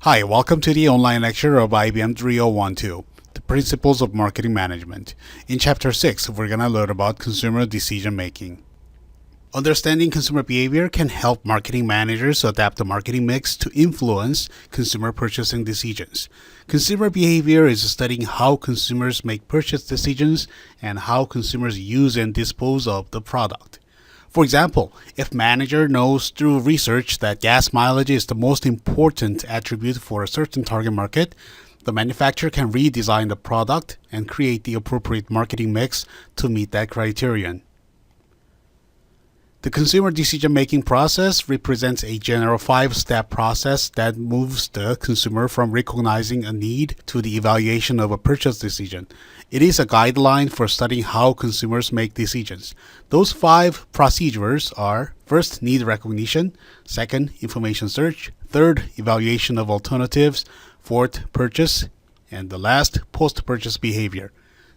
Hi, welcome to the online lecture of IBM3012, the Principles of Marketing Management. In Chapter 6, we're going to learn about consumer decision making. Understanding consumer behavior can help marketing managers adapt the marketing mix to influence consumer purchasing decisions. Consumer behavior is studying how consumers make purchase decisions and how consumers use and dispose of the product. For example, if manager knows through research that gas mileage is the most important attribute for a certain target market, the manufacturer can redesign the product and create the appropriate marketing mix to meet that criterion. The consumer decision-making process represents a general 5-step process that moves the consumer from recognizing a need to the evaluation of a purchase decision. It is a guideline for studying how consumers make decisions. Those 5 procedures are: first, need recognition; second, information search; third, evaluation of alternatives; fourth, purchase; and the last, post-purchase behavior.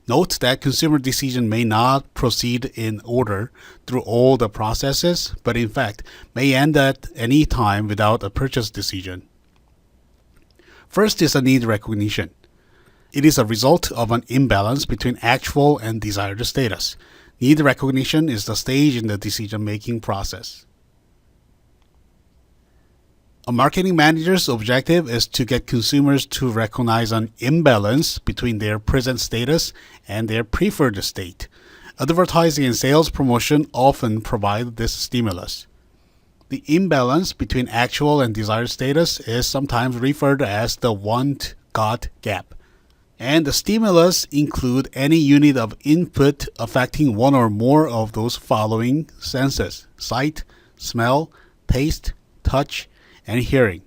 Note that consumer decision may not proceed in order through all the processes, but in fact may end at any time without a purchase decision. First is a need recognition. It is a result of an imbalance between actual and desired status. Need recognition is the stage in the decision-making process. A marketing manager's objective is to get consumers to recognize an imbalance between their present status and their preferred state. Advertising and sales promotion often provide this stimulus. The imbalance between actual and desired status is sometimes referred as the want-got gap. And the stimulus include any unit of input affecting one or more of those following senses: sight, smell, taste, touch, and hearing.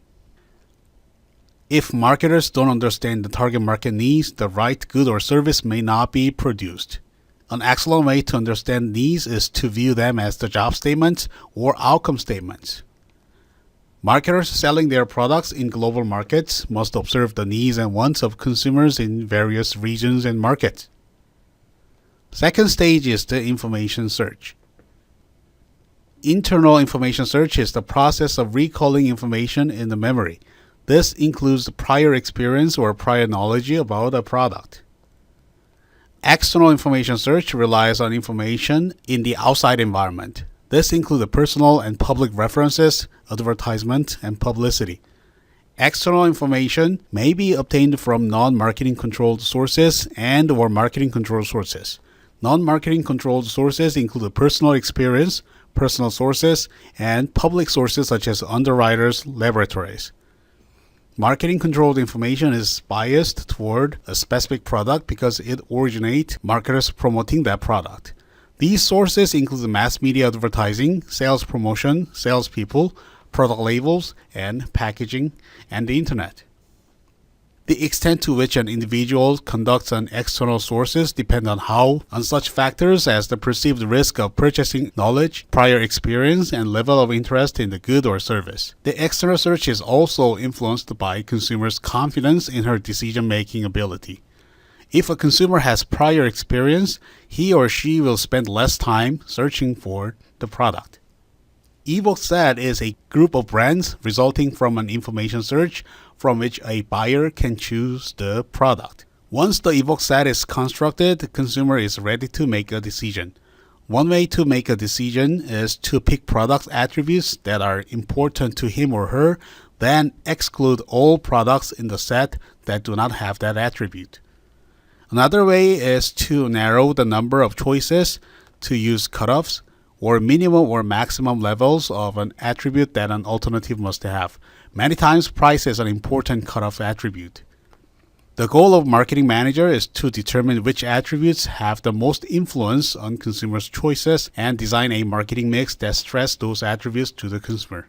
If marketers don't understand the target market needs, the right good or service may not be produced. An excellent way to understand needs is to view them as the job statements or outcome statements. Marketers selling their products in global markets must observe the needs and wants of consumers in various regions and markets. Second stage is the information search. Internal information search is the process of recalling information in the memory. This includes prior experience or prior knowledge about a product. External information search relies on information in the outside environment. This includes personal and public references, advertisement, and publicity. External information may be obtained from non-marketing controlled sources and/or marketing controlled sources. Non-marketing controlled sources include personal experience, personal sources, and public sources such as underwriters' laboratories. Marketing-controlled information is biased toward a specific product because it originates marketers promoting that product. These sources include mass media advertising, sales promotion, salespeople, product labels, and packaging, and the internet. The extent to which an individual conducts on external sources depend on such factors as the perceived risk of purchasing knowledge, prior experience, and level of interest in the good or service. The external search is also influenced by consumers' confidence in her decision-making ability. If a consumer has prior experience, he or she will spend less time searching for the product. Evoke set is a group of brands resulting from an information search from which a buyer can choose the product. Once the Evoke set is constructed, the consumer is ready to make a decision. One way to make a decision is to pick product attributes that are important to him or her, then exclude all products in the set that do not have that attribute. Another way is to narrow the number of choices, to use cutoffs, or minimum or maximum levels of an attribute that an alternative must have. Many times, price is an important cutoff attribute. The goal of marketing manager is to determine which attributes have the most influence on consumers' choices and design a marketing mix that stresses those attributes to the consumer.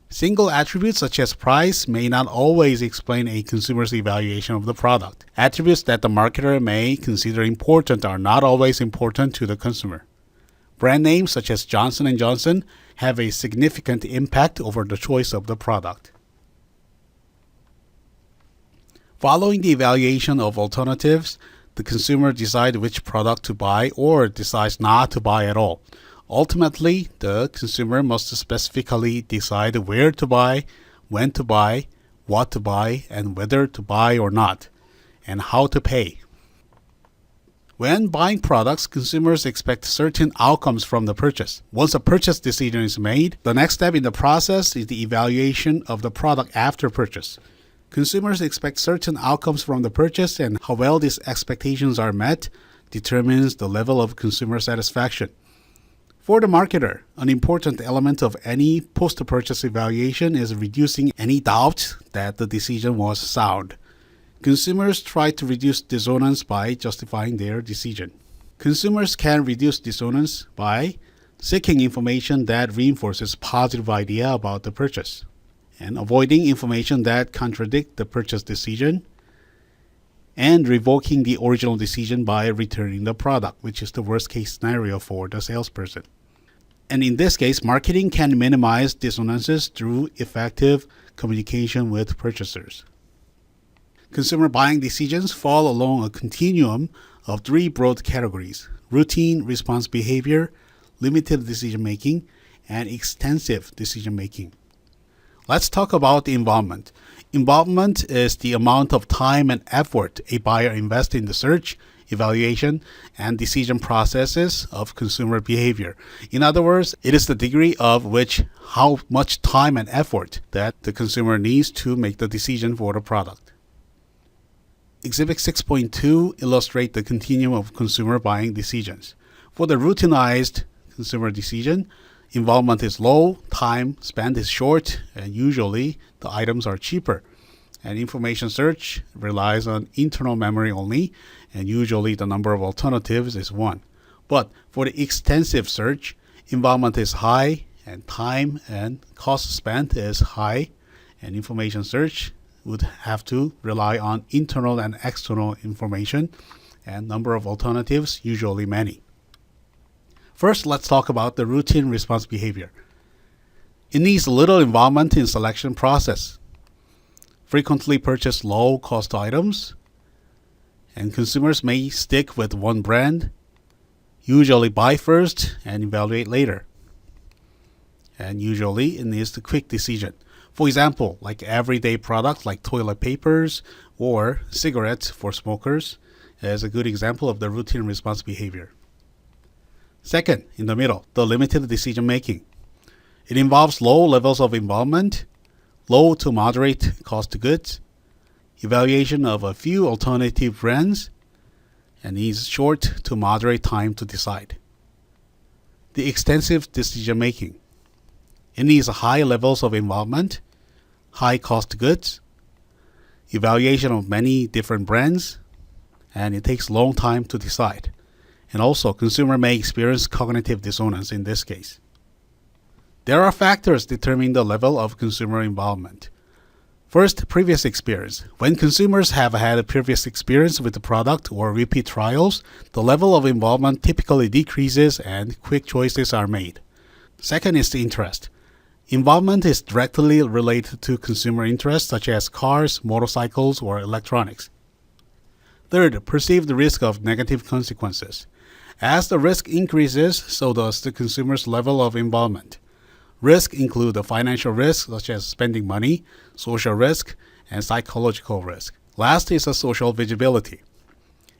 Single attributes such as price may not always explain a consumer's evaluation of the product. Attributes that the marketer may consider important are not always important to the consumer. Brand names such as Johnson & Johnson have a significant impact over the choice of the product. Following the evaluation of alternatives, the consumer decides which product to buy or decides not to buy at all. Ultimately, the consumer must specifically decide where to buy, when to buy, what to buy and whether to buy or not, and how to pay. When buying products, consumers expect certain outcomes from the purchase. Once a purchase decision is made, the next step in the process is the evaluation of the product after purchase. Consumers expect certain outcomes from the purchase, and how well these expectations are met determines the level of consumer satisfaction. For the marketer, an important element of any post-purchase evaluation is reducing any doubt that the decision was sound. Consumers try to reduce dissonance by justifying their decision. Consumers can reduce dissonance by seeking information that reinforces positive idea about the purchase and avoiding information that contradict the purchase decision and revoking the original decision by returning the product, which is the worst case scenario for the salesperson. And in this case, marketing can minimize dissonances through effective communication with purchasers. Consumer buying decisions fall along a continuum of three broad categories: routine response behavior, limited decision-making, and extensive decision-making. Let's talk about involvement. Involvement is the amount of time and effort a buyer invests in the search, evaluation, and decision processes of consumer behavior. In other words, it is the degree of which how much time and effort that the consumer needs to make the decision for the product. Exhibit 6.2 illustrates the continuum of consumer buying decisions. For the routinized consumer decision, involvement is low, time spent is short, and usually the items are cheaper. And information search relies on internal memory only, and usually the number of alternatives is 1. But for the extensive search, involvement is high, and time and cost spent is high, and information search would have to rely on internal and external information, and number of alternatives, usually many. First, let's talk about the routine response behavior. It needs little involvement in selection process. Frequently purchase low-cost items, and consumers may stick with one brand, usually buy first and evaluate later. And usually it needs a quick decision. For example, like everyday products like toilet papers or cigarettes for smokers is a good example of the routine response behavior. Second, in the middle, the limited decision making. It involves low levels of involvement, low to moderate cost of goods, evaluation of a few alternative brands, and needs short to moderate time to decide. The extensive decision making. It needs high levels of involvement, high cost goods, evaluation of many different brands, and it takes a long time to decide. And also, consumer may experience cognitive dissonance in this case. There are factors determining the level of consumer involvement. First, previous experience. When consumers have had a previous experience with the product or repeat trials, the level of involvement typically decreases and quick choices are made. Second is the interest. Involvement is directly related to consumer interests such as cars, motorcycles, or electronics. Third, perceived risk of negative consequences. As the risk increases, so does the consumer's level of involvement. Risks include the financial risk, such as spending money, social risk, and psychological risk. Last is the social visibility.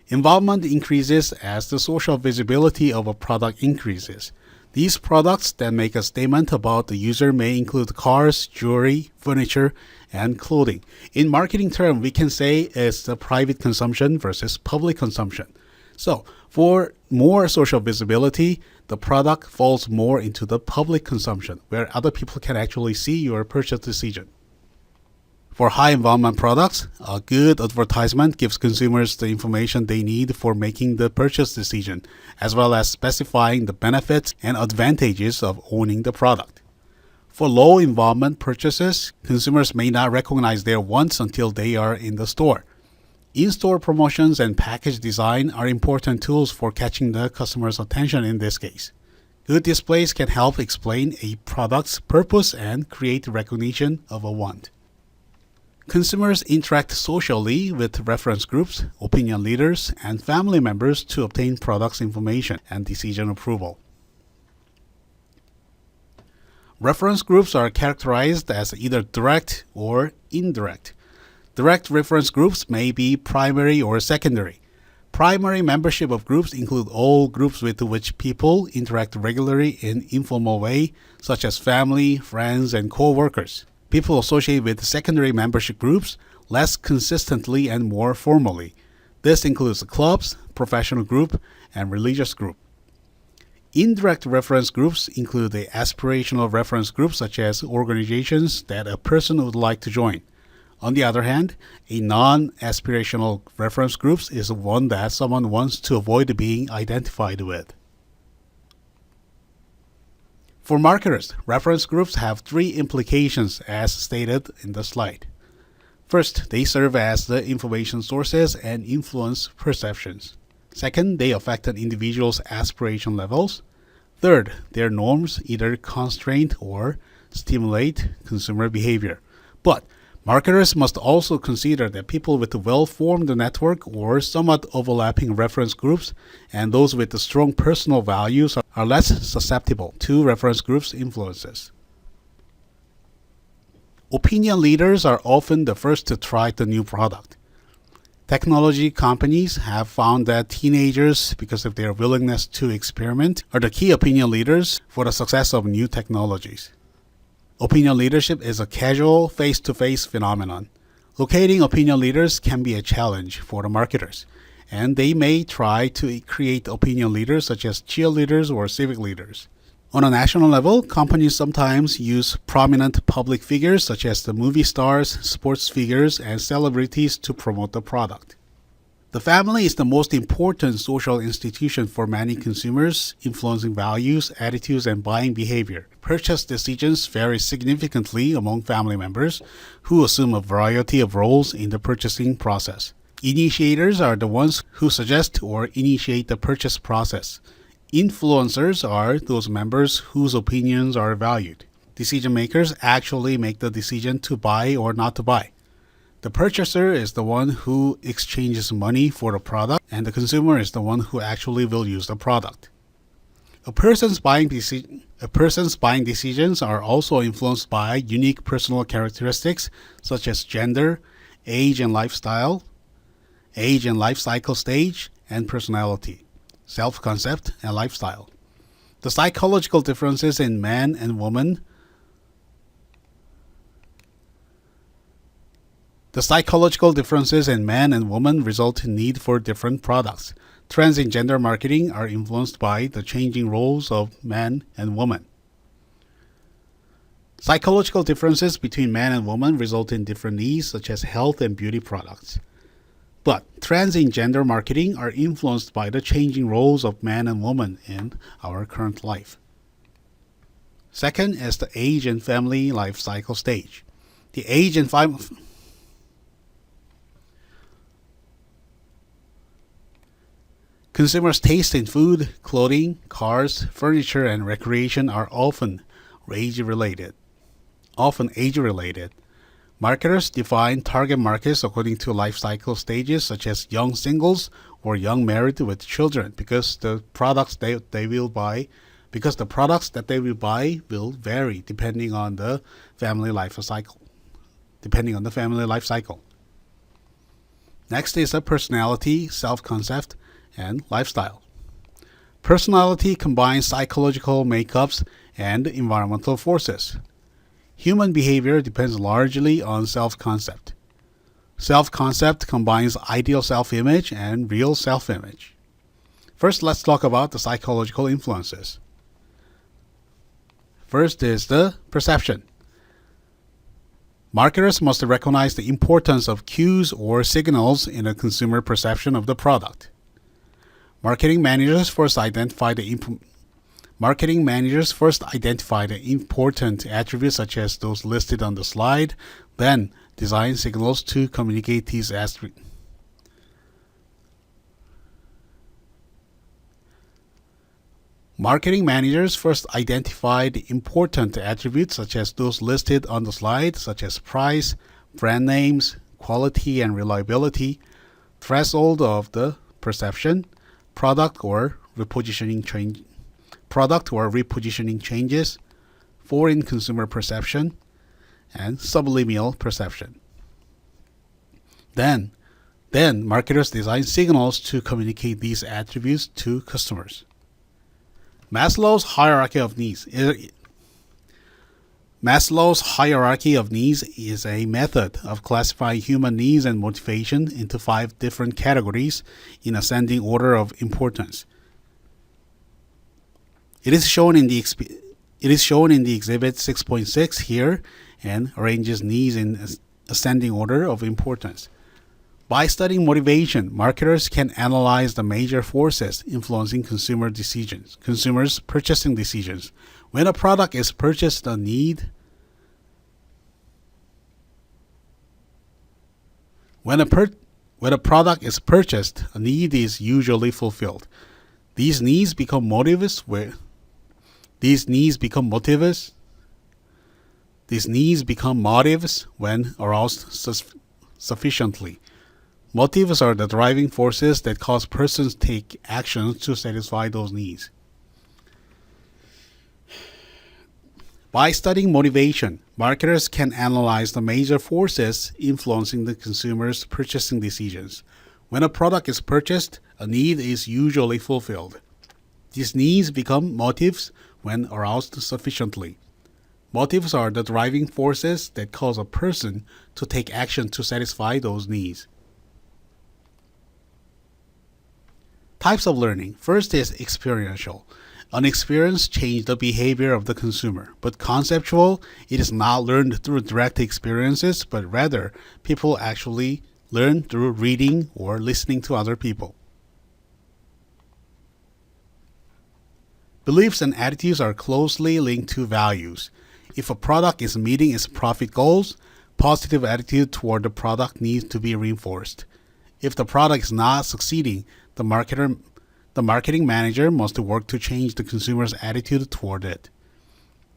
Involvement increases as the social visibility of a product increases. These products that make a statement about the user may include cars, jewelry, furniture, and clothing. In marketing terms, we can say it's the private consumption versus public consumption. So, for more social visibility, the product falls more into the public consumption, where other people can actually see your purchase decision. For high involvement products, a good advertisement gives consumers the information they need for making the purchase decision, as well as specifying the benefits and advantages of owning the product. For low involvement purchases, consumers may not recognize their wants until they are in the store. In-store promotions and package design are important tools for catching the customer's attention in this case. Good displays can help explain a product's purpose and create recognition of a want. Consumers interact socially with reference groups, opinion leaders, and family members to obtain products information and decision approval. Reference groups are characterized as either direct or indirect. Direct reference groups may be primary or secondary. Primary membership of groups include all groups with which people interact regularly in informal way, such as family, friends, and co-workers. People associate with secondary membership groups less consistently and more formally. This includes clubs, professional group, and religious group. Indirect reference groups include the aspirational reference groups such as organizations that a person would like to join. On the other hand, a non-aspirational reference group is one that someone wants to avoid being identified with. For marketers, reference groups have three implications as stated in the slide. First, they serve as the information sources and influence perceptions. Second, they affect an individual's aspiration levels. Third, their norms either constrain or stimulate consumer behavior. But marketers must also consider that people with a well-formed network or somewhat overlapping reference groups and those with strong personal values are less susceptible to reference groups' influences. Opinion leaders are often the first to try the new product. Technology companies have found that teenagers, because of their willingness to experiment, are the key opinion leaders for the success of new technologies. Opinion leadership is a casual, face-to-face phenomenon. Locating opinion leaders can be a challenge for the marketers, and they may try to create opinion leaders such as cheerleaders or civic leaders. On a national level, companies sometimes use prominent public figures such as the movie stars, sports figures, and celebrities to promote the product. The family is the most important social institution for many consumers, influencing values, attitudes, and buying behavior. Purchase decisions vary significantly among family members, who assume a variety of roles in the purchasing process. Initiators are the ones who suggest or initiate the purchase process. Influencers are those members whose opinions are valued. Decision makers actually make the decision to buy or not to buy. The purchaser is the one who exchanges money for the product, and the consumer is the one who actually will use the product. A person's buying decisions are also influenced by unique personal characteristics such as gender, age and life cycle stage, and personality, self-concept, and lifestyle. The psychological differences in men and women result in need for different products. Trends in gender marketing are influenced by the changing roles of men and women. Psychological differences between men and women result in different needs such as health and beauty products. But trends in gender marketing are influenced by the changing roles of men and women in our current life. Second is the age and family life cycle stage. The age and consumers' taste in food, clothing, cars, furniture, and recreation are often age-related. Marketers define target markets according to life cycle stages such as young singles or young married with children because the products that they will buy will vary depending on the family life cycle. Next is the personality, self-concept, and lifestyle. Personality combines psychological makeups and environmental forces. Human behavior depends largely on self-concept. Self-concept combines ideal self-image and real self-image. First, let's talk about the psychological influences. First is the perception. Marketers must recognize the importance of cues or signals in a consumer perception of the product. Marketing managers first identify the important attributes such as those listed on the slide, then design signals to communicate these attributes. Marketing managers first identify the important attributes such as those listed on the slide, such as price, brand names, quality and reliability, threshold of the perception, product or repositioning changes, foreign consumer perception, and subliminal perception. Then marketers design signals to communicate these attributes to customers. Maslow's hierarchy of needs is a method of classifying human needs and motivation into 5 different categories in ascending order of importance. It is shown in the exhibit 6.6 here and arranges needs in ascending order of importance. By studying motivation, marketers can analyze the major forces influencing consumers' purchasing decisions. When a product is purchased, a need is usually fulfilled. These needs become motives when aroused sufficiently. Motives are the driving forces that cause persons to take actions to satisfy those needs. By studying motivation, marketers can analyze the major forces influencing the consumer's purchasing decisions. When a product is purchased, a need is usually fulfilled. These needs become motives when aroused sufficiently. Motives are the driving forces that cause a person to take action to satisfy those needs. Types of learning. First is experiential. An experience changes the behavior of the consumer, but conceptual, it is not learned through direct experiences, but rather people actually learn through reading or listening to other people. Beliefs and attitudes are closely linked to values. If a product is meeting its profit goals, positive attitude toward the product needs to be reinforced. If the product is not succeeding, the marketing manager must work to change the consumer's attitude toward it.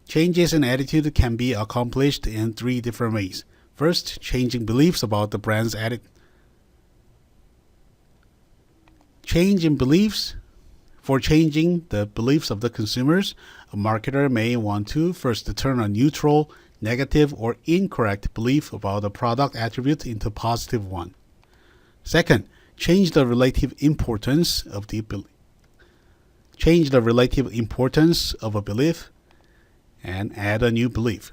Changes in attitude can be accomplished in 3 different ways. First, changing beliefs about the brand's attitude. For changing the beliefs of the consumers, a marketer may want to first turn a neutral, negative, or incorrect belief about the product attribute into a positive one. Second, change the relative importance of a belief and add a new belief.